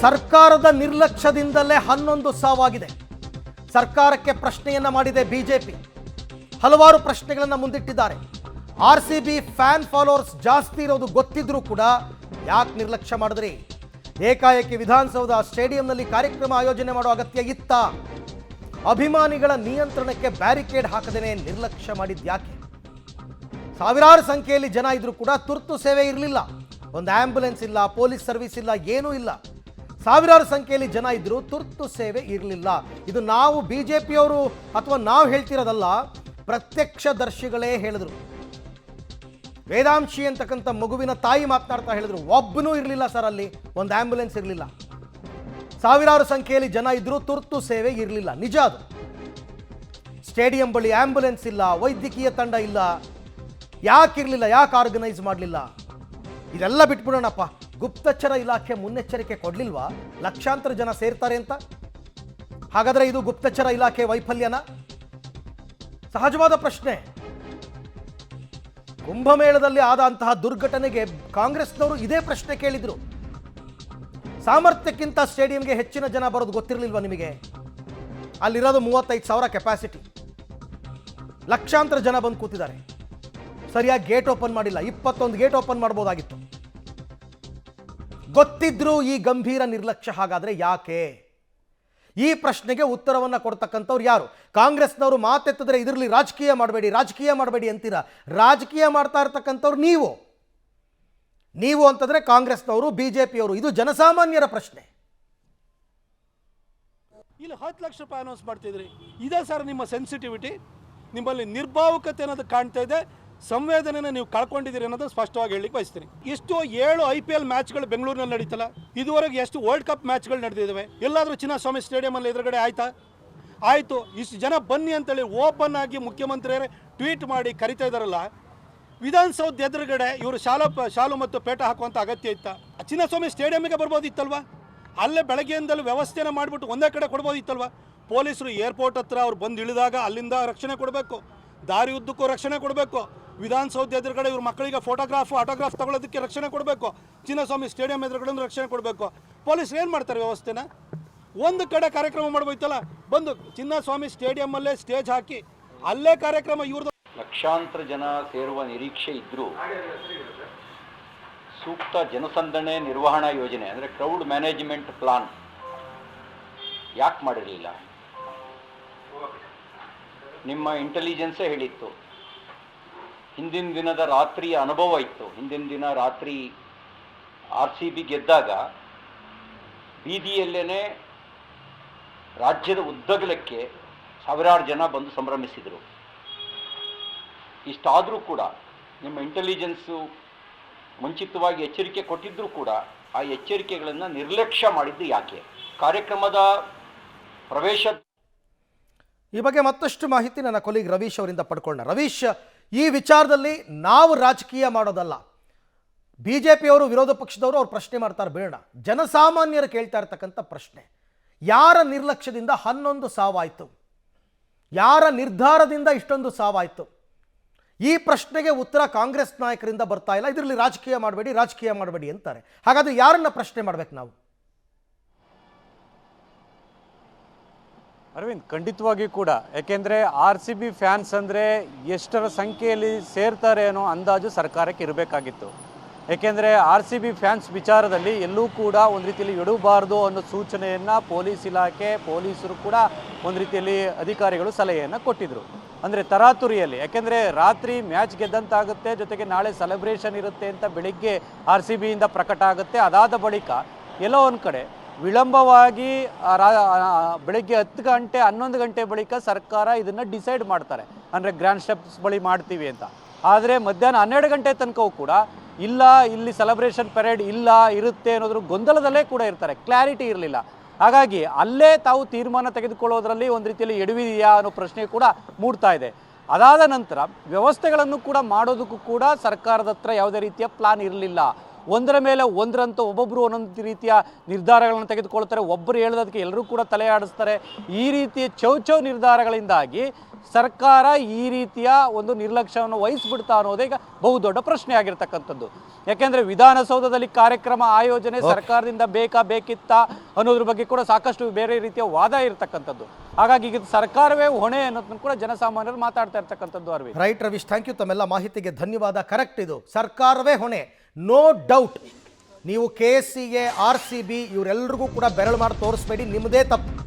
ಸರ್ಕಾರದ ನಿರ್ಲಕ್ಷ್ಯದಿಂದಲೇ 11 ಸಾವಾಗಿದೆ. ಸರ್ಕಾರಕ್ಕೆ ಪ್ರಶ್ನೆಯನ್ನ ಮಾಡಿದೆ ಬಿಜೆಪಿ. ಹಲವಾರು ಪ್ರಶ್ನೆಗಳನ್ನು ಮುಂದಿಟ್ಟಿದ್ದಾರೆ. RCB ಫ್ಯಾನ್ ಫಾಲೋವರ್ಸ್ ಜಾಸ್ತಿ ಇರೋದು ಗೊತ್ತಿದ್ರೂ ಕೂಡ ಯಾಕೆ ನಿರ್ಲಕ್ಷ್ಯ ಮಾಡಿದ್ರಿ? ಏಕಾಏಕಿ ವಿಧಾನಸೌಧ ಸ್ಟೇಡಿಯಂನಲ್ಲಿ ಕಾರ್ಯಕ್ರಮ ಆಯೋಜನೆ ಮಾಡೋ ಅಗತ್ಯ ಇತ್ತ? ಅಭಿಮಾನಿಗಳ ನಿಯಂತ್ರಣಕ್ಕೆ ಬ್ಯಾರಿಕೇಡ್ ಹಾಕದೇನೆ ನಿರ್ಲಕ್ಷ್ಯ ಮಾಡಿದ್ಯಾಕೆ? ಸಾವಿರಾರು ಸಂಖ್ಯೆಯಲ್ಲಿ ಜನ ಇದ್ರೂ ಕೂಡ ತುರ್ತು ಸೇವೆ ಇರಲಿಲ್ಲ. ಒಂದು ಆಂಬ್ಯುಲೆನ್ಸ್ ಇಲ್ಲ, ಪೊಲೀಸ್ ಸರ್ವಿಸ್ ಇಲ್ಲ, ಏನೂ ಇಲ್ಲ. ಸಾವಿರಾರು ಸಂಖ್ಯೆಯಲ್ಲಿ ಜನ ಇದ್ದರೂ ತುರ್ತು ಸೇವೆ ಇರಲಿಲ್ಲ. ಇದು ನಾವು ಬಿಜೆಪಿಯವರು ಅಥವಾ ನಾವು ಹೇಳ್ತಿರೋದಲ್ಲ, ಪ್ರತ್ಯಕ್ಷದರ್ಶಿಗಳೇ ಹೇಳಿದ್ರು. ವೇದಾಂಶಿ ಅಂತಕ್ಕಂಥ ಮಗುವಿನ ತಾಯಿ ಮಾತನಾಡ್ತಾ ಹೇಳಿದ್ರು, ಒಬ್ಬನೂ ಇರಲಿಲ್ಲ ಸರ್, ಅಲ್ಲಿ ಒಂದು ಆಂಬ್ಯುಲೆನ್ಸ್ ಇರಲಿಲ್ಲ. ಸಾವಿರಾರು ಸಂಖ್ಯೆಯಲ್ಲಿ ಜನ ಇದ್ದರೂ ತುರ್ತು ಸೇವೆ ಇರಲಿಲ್ಲ. ನಿಜ ಅದು. ಸ್ಟೇಡಿಯಂ ಬಳಿ ಆಂಬ್ಯುಲೆನ್ಸ್ ಇಲ್ಲ, ವೈದ್ಯಕೀಯ ತಂಡ ಇಲ್ಲ. ಯಾಕಿರಲಿಲ್ಲ? ಯಾಕೆ ಆರ್ಗನೈಸ್ ಮಾಡಲಿಲ್ಲ? ಇದೆಲ್ಲ ಬಿಟ್ಬಿಡೋಣಪ್ಪ. ಗುಪ್ತಚರ ಇಲಾಖೆ ಮುನ್ನೆಚ್ಚರಿಕೆ ಕೊಡಲಿಲ್ವಾ ಲಕ್ಷಾಂತರ ಜನ ಸೇರ್ತಾರೆ ಅಂತ? ಹಾಗಾದರೆ ಇದು ಗುಪ್ತಚರ ಇಲಾಖೆ ವೈಫಲ್ಯನ? ಸಹಜವಾದ ಪ್ರಶ್ನೆ. ಕುಂಭಮೇಳದಲ್ಲಿ ಆದಂತಹ ದುರ್ಘಟನೆಗೆ ಕಾಂಗ್ರೆಸ್ನವರು ಇದೇ ಪ್ರಶ್ನೆ ಕೇಳಿದ್ರು. ಸಾಮರ್ಥ್ಯಕ್ಕಿಂತ ಸ್ಟೇಡಿಯಂಗೆ ಹೆಚ್ಚಿನ ಜನ ಬರೋದು ಗೊತ್ತಿರಲಿಲ್ವಾ ನಿಮಗೆ? ಅಲ್ಲಿರೋದು 35,000 ಕೆಪಾಸಿಟಿ. ಲಕ್ಷಾಂತರ ಜನ ಬಂದು ಕೂತಿದ್ದಾರೆ. ಸರಿಯಾಗಿ ಗೇಟ್ ಓಪನ್ ಮಾಡಿಲ್ಲ. 21 ಗೇಟ್ ಓಪನ್ ಮಾಡ್ಬೋದಾಗಿತ್ತು. ಗೊತ್ತಿದ್ರೂ ಈ ಗಂಭೀರ ನಿರ್ಲಕ್ಷ್ಯ. ಹಾಗಾದ್ರೆ ಯಾಕೆ? ಈ ಪ್ರಶ್ನೆಗೆ ಉತ್ತರವನ್ನು ಕೊಡ್ತಕ್ಕಂಥವ್ರು ಯಾರು? ಕಾಂಗ್ರೆಸ್ನವರು ಮಾತೆತ್ತಿದ್ರೆ ಇದರಲ್ಲಿ ರಾಜಕೀಯ ಮಾಡಬೇಡಿ ಅಂತೀರಾ. ರಾಜಕೀಯ ಮಾಡ್ತಾ ಇರ್ತಕ್ಕಂಥವ್ರು ನೀವು ಅಂತಂದ್ರೆ ಕಾಂಗ್ರೆಸ್ನವರು, ಬಿಜೆಪಿಯವರು. ಇದು ಜನಸಾಮಾನ್ಯರ ಪ್ರಶ್ನೆ. ಇಲ್ಲಿ 10 ಲಕ್ಷ ರೂಪಾಯಿ ಅನೌನ್ಸ್ ಮಾಡ್ತಿದ್ರಿ. ಇದೇ ಸರ್ ನಿಮ್ಮ ಸೆನ್ಸಿಟಿವಿಟಿ? ನಿಮ್ಮಲ್ಲಿ ನಿರ್ಭಾವುಕತೆ ಅನ್ನೋದು ಕಾಣ್ತಾ ಇದೆ. ಸಂವೇದನೆಯನ್ನು ನೀವು ಕಳ್ಕೊಂಡಿದ್ದೀರಿ ಅನ್ನೋದು ಸ್ಪಷ್ಟವಾಗಿ ಹೇಳಲಿಕ್ಕೆ ಬಯಸ್ತೀನಿ. ಎಷ್ಟು 7 IPL ಮ್ಯಾಚ್ಗಳು ಬೆಂಗಳೂರಿನಲ್ಲಿ ನಡೀತಲ್ಲ, ಇದುವರೆಗೆ ಎಷ್ಟು ವರ್ಲ್ಡ್ ಕಪ್ ಮ್ಯಾಚ್ಗಳು ನಡೆದಿದ್ದಾವೆ? ಎಲ್ಲಾದರೂ ಚಿನ್ನಸ್ವಾಮಿ ಸ್ಟೇಡಿಯಮಲ್ಲಿ ಎದುರುಗಡೆ ಆಯಿತು. ಇಷ್ಟು ಜನ ಬನ್ನಿ ಅಂತೇಳಿ ಓಪನ್ ಆಗಿ ಮುಖ್ಯಮಂತ್ರಿಯರೇ ಟ್ವೀಟ್ ಮಾಡಿ ಕರಿತಾ ಇದ್ದಾರಲ್ಲ. ವಿಧಾನಸೌಧ ಎದುರುಗಡೆ ಇವರು ಶಾಲು ಮತ್ತು ಪೇಟ ಹಾಕುವಂಥ ಅಗತ್ಯ ಇತ್ತ? ಚಿನ್ನಸ್ವಾಮಿ ಸ್ಟೇಡಿಯಮ್ಗೆ ಬರ್ಬೋದಿತ್ತಲ್ವ? ಅಲ್ಲೇ ಬೆಳಗ್ಗೆಯಿಂದಲೂ ವ್ಯವಸ್ಥೆನ ಮಾಡಿಬಿಟ್ಟು ಒಂದೇ ಕಡೆ ಕೊಡ್ಬೋದಿತ್ತಲ್ವ? ಪೊಲೀಸರು ಏರ್ಪೋರ್ಟ್ ಹತ್ರ ಅವ್ರು ಬಂದು ಇಳಿದಾಗ ಅಲ್ಲಿಂದ ರಕ್ಷಣೆ ಕೊಡಬೇಕು, ದಾರಿ ಉದ್ದಕ್ಕೂ ರಕ್ಷಣೆ ಕೊಡಬೇಕು. ವಿಧಾನಸೌಧ ಎದುರುಗಡೆ ಇವ್ರ ಮಕ್ಕಳಿಗೆ ಆಟೋಗ್ರಾಫ್ ತಗೊಳ್ಳೋದಕ್ಕೆ ರಕ್ಷಣೆ ಕೊಡಬೇಕು. ಚಿನ್ನಸ್ವಾಮಿ ಸ್ಟೇಡಿಯಂ ಎದುರುಗಡೆ ರಕ್ಷಣೆ ಕೊಡಬೇಕು. ಪೊಲೀಸರು ಏನು ಮಾಡ್ತಾರೆ? ವ್ಯವಸ್ಥೆನ ಒಂದು ಕಡೆ ಕಾರ್ಯಕ್ರಮ ಮಾಡ್ಬೋಯ್ತಲ್ಲ, ಬಂದು ಚಿನ್ನಸ್ವಾಮಿ ಸ್ಟೇಡಿಯಮ್ಮಲ್ಲೇ ಸ್ಟೇಜ್ ಹಾಕಿ ಅಲ್ಲೇ ಕಾರ್ಯಕ್ರಮ ಇವ್ರದ್ದು. ಲಕ್ಷಾಂತರ ಜನ ಸೇರುವ ನಿರೀಕ್ಷೆ ಇದ್ದರೂ ಸೂಕ್ತ ಜನಸಂದಣಿ ನಿರ್ವಹಣಾ ಯೋಜನೆ ಅಂದರೆ ಕ್ರೌಡ್ ಮ್ಯಾನೇಜ್ಮೆಂಟ್ ಪ್ಲಾನ್ ಯಾಕೆ ಮಾಡಿರಲಿಲ್ಲ? ನಿಮ್ಮ ಇಂಟೆಲಿಜೆನ್ಸೇ ಹೇಳಿತ್ತು. ಹಿಂದಿನ ದಿನದ ರಾತ್ರಿಯ ಅನುಭವ ಇತ್ತು. ಹಿಂದಿನ ದಿನ ರಾತ್ರಿ RCB ಗೆದ್ದಾಗ ಬೀದಿಯಲ್ಲೇ ರಾಜ್ಯದ ಉದ್ದಗಲಕ್ಕೆ ಸಾವಿರಾರು ಜನ ಬಂದು ಸಂಭ್ರಮಿಸಿದರು. ಇಷ್ಟಾದರೂ ಕೂಡ ನಿಮ್ಮ ಇಂಟೆಲಿಜೆನ್ಸು ಮುಂಚಿತವಾಗಿ ಎಚ್ಚರಿಕೆ ಕೊಟ್ಟಿದ್ದರೂ ಕೂಡ ಆ ಎಚ್ಚರಿಕೆಗಳನ್ನು ನಿರ್ಲಕ್ಷ್ಯ ಮಾಡಿದ್ದು ಯಾಕೆ? ಕಾರ್ಯಕ್ರಮದ ಪ್ರವೇಶ ಈ ಬಗ್ಗೆ ಮತ್ತಷ್ಟು ಮಾಹಿತಿ ನನ್ನ ಕೊಲೀಗ್ ರವೀಶ್ ಅವರಿಂದ ಪಡ್ಕೊಳ್ಳೋಣ. ರವೀಶ್, ಈ ವಿಚಾರದಲ್ಲಿ ನಾವು ರಾಜಕೀಯ ಮಾಡೋದಲ್ಲ. ಬಿಜೆಪಿಯವರು, ವಿರೋಧ ಪಕ್ಷದವರು ಅವ್ರು ಪ್ರಶ್ನೆ ಮಾಡ್ತಾರೆ, ಬೇಡ. ಜನಸಾಮಾನ್ಯರು ಕೇಳ್ತಾ ಇರ್ತಕ್ಕಂಥ ಪ್ರಶ್ನೆ, ಯಾರ ನಿರ್ಲಕ್ಷ್ಯದಿಂದ 11 ಸಾವಾಯಿತು? ಯಾರ ನಿರ್ಧಾರದಿಂದ ಇಷ್ಟೊಂದು ಸಾವಾಯಿತು? ಈ ಪ್ರಶ್ನೆಗೆ ಉತ್ತರ ಕಾಂಗ್ರೆಸ್ ನಾಯಕರಿಂದ ಬರ್ತಾ ಇಲ್ಲ. ಇದರಲ್ಲಿ ರಾಜಕೀಯ ಮಾಡಬೇಡಿ ಅಂತಾರೆ. ಹಾಗಾದ್ರೆ ಯಾರನ್ನ ಪ್ರಶ್ನೆ ಮಾಡ್ಬೇಕು ನಾವು? ಅರವಿಂದ್, ಖಂಡಿತವಾಗಿ ಕೂಡ. ಯಾಕೆಂದರೆ RCB ಫ್ಯಾನ್ಸ್ ಅಂದರೆ ಎಷ್ಟರ ಸಂಖ್ಯೆಯಲ್ಲಿ ಸೇರ್ತಾರೆ ಅನ್ನೋ ಅಂದಾಜು ಸರ್ಕಾರಕ್ಕೆ ಇರಬೇಕಾಗಿತ್ತು. ಏಕೆಂದರೆ RCB ಫ್ಯಾನ್ಸ್ ವಿಚಾರದಲ್ಲಿ ಎಲ್ಲೂ ಕೂಡ ಒಂದು ರೀತಿಯಲ್ಲಿ ಎಡಬಾರ್ದು ಅನ್ನೋ ಸೂಚನೆಯನ್ನು ಪೊಲೀಸ್ ಇಲಾಖೆ, ಪೊಲೀಸರು ಕೂಡ ಒಂದು ರೀತಿಯಲ್ಲಿ ಅಧಿಕಾರಿಗಳು ಸಲಹೆಯನ್ನು ಕೊಟ್ಟಿದ್ದರು. ಅಂದರೆ ತರಾತುರಿಯಲ್ಲಿ, ಯಾಕೆಂದರೆ ರಾತ್ರಿ ಮ್ಯಾಚ್ ಗೆದ್ದಂತಾಗುತ್ತೆ, ಜೊತೆಗೆ ನಾಳೆ ಸೆಲೆಬ್ರೇಷನ್ ಇರುತ್ತೆ ಅಂತ ಬೆಳಿಗ್ಗೆ RCBಯಿಂದ ಪ್ರಕಟ ಆಗುತ್ತೆ. ಅದಾದ ಬಳಿಕ ಎಲ್ಲೋ ಒಂದು ಕಡೆ ವಿಳಂಬವಾಗಿ ಬೆಳಗ್ಗೆ 10 ಗಂಟೆ 11 ಗಂಟೆ ಬಳಿಕ ಸರ್ಕಾರ ಇದನ್ನು ಡಿಸೈಡ್ ಮಾಡ್ತಾರೆ, ಅಂದರೆ ಗ್ರ್ಯಾಂಡ್ ಸ್ಟೆಪ್ಸ್ ಬಳಿ ಮಾಡ್ತೀವಿ ಅಂತ. ಆದರೆ ಮಧ್ಯಾಹ್ನ 12 ಗಂಟೆ ತನಕವೂ ಕೂಡ ಇಲ್ಲ, ಇಲ್ಲಿ ಸೆಲೆಬ್ರೇಷನ್ ಪೆರೇಡ್ ಇರುತ್ತೆ ಅನ್ನೋದ್ರ ಗೊಂದಲದಲ್ಲೇ ಕೂಡ ಇರ್ತಾರೆ. ಕ್ಲಾರಿಟಿ ಇರಲಿಲ್ಲ. ಹಾಗಾಗಿ ಅಲ್ಲೇ ತಾವು ತೀರ್ಮಾನ ತೆಗೆದುಕೊಳ್ಳೋದ್ರಲ್ಲಿ ಒಂದು ರೀತಿಯಲ್ಲಿ ಎಡವಿದೆಯಾ ಅನ್ನೋ ಪ್ರಶ್ನೆ ಕೂಡ ಮೂಡ್ತಾ ಇದೆ. ಅದಾದ ನಂತರ ವ್ಯವಸ್ಥೆಗಳನ್ನು ಕೂಡ ಮಾಡೋದಕ್ಕೂ ಕೂಡ ಸರ್ಕಾರದ ಹತ್ರ ಯಾವುದೇ ರೀತಿಯ ಪ್ಲಾನ್ ಇರಲಿಲ್ಲ. ಒಂದರ ಮೇಲೆ ಒಂದರಂತೂ ಒಬ್ಬೊಬ್ಬರು ಒಂದೊಂದು ರೀತಿಯ ನಿರ್ಧಾರಗಳನ್ನು ತೆಗೆದುಕೊಳ್ತಾರೆ. ಒಬ್ಬರು ಹೇಳೋದಕ್ಕೆ ಎಲ್ಲರೂ ಕೂಡ ತಲೆ ಆಡಿಸ್ತಾರೆ. ಈ ರೀತಿಯ ಚೌಚೌ ನಿರ್ಧಾರಗಳಿಂದಾಗಿ ಸರ್ಕಾರ ಈ ರೀತಿಯ ಒಂದು ನಿರ್ಲಕ್ಷ್ಯವನ್ನು ವಹಿಸ್ಬಿಡ್ತಾ ಅನ್ನೋದೇ ಈಗ ಬಹುದೊಡ್ಡ ಪ್ರಶ್ನೆ ಆಗಿರ್ತಕ್ಕಂಥದ್ದು. ಯಾಕೆಂದರೆ ವಿಧಾನಸೌಧದಲ್ಲಿ ಕಾರ್ಯಕ್ರಮ ಆಯೋಜನೆ ಸರ್ಕಾರದಿಂದ ಬೇಕಿತ್ತಾ ಅನ್ನೋದ್ರ ಬಗ್ಗೆ ಕೂಡ ಸಾಕಷ್ಟು ಬೇರೆ ರೀತಿಯ ವಾದ ಇರತಕ್ಕಂಥದ್ದು. ಹಾಗಾಗಿ ಈಗ ಸರ್ಕಾರವೇ ಹೊಣೆ ಅನ್ನೋದನ್ನು ಕೂಡ ಜನಸಾಮಾನ್ಯರು ಮಾತಾಡ್ತಾ ಇರ್ತಕ್ಕಂಥದ್ದು. Arvind, right Ravish, thank you. ತಮ್ಮೆಲ್ಲ ಮಾಹಿತಿಗೆ ಧನ್ಯವಾದ. ಕರೆಕ್ಟ್, ಇದು ಸರ್ಕಾರವೇ ಹೊಣೆ, ನೋ ಡೌಟ್. ನೀವು KSCA, RCB ಇವರೆಲ್ಲರಿಗೂ ಕೂಡ ಬೆರಳು ಮಾಡಿ ತೋರಿಸ್ಬೇಡಿ, ನಿಮ್ಮದೇ ತಪ್ಪು.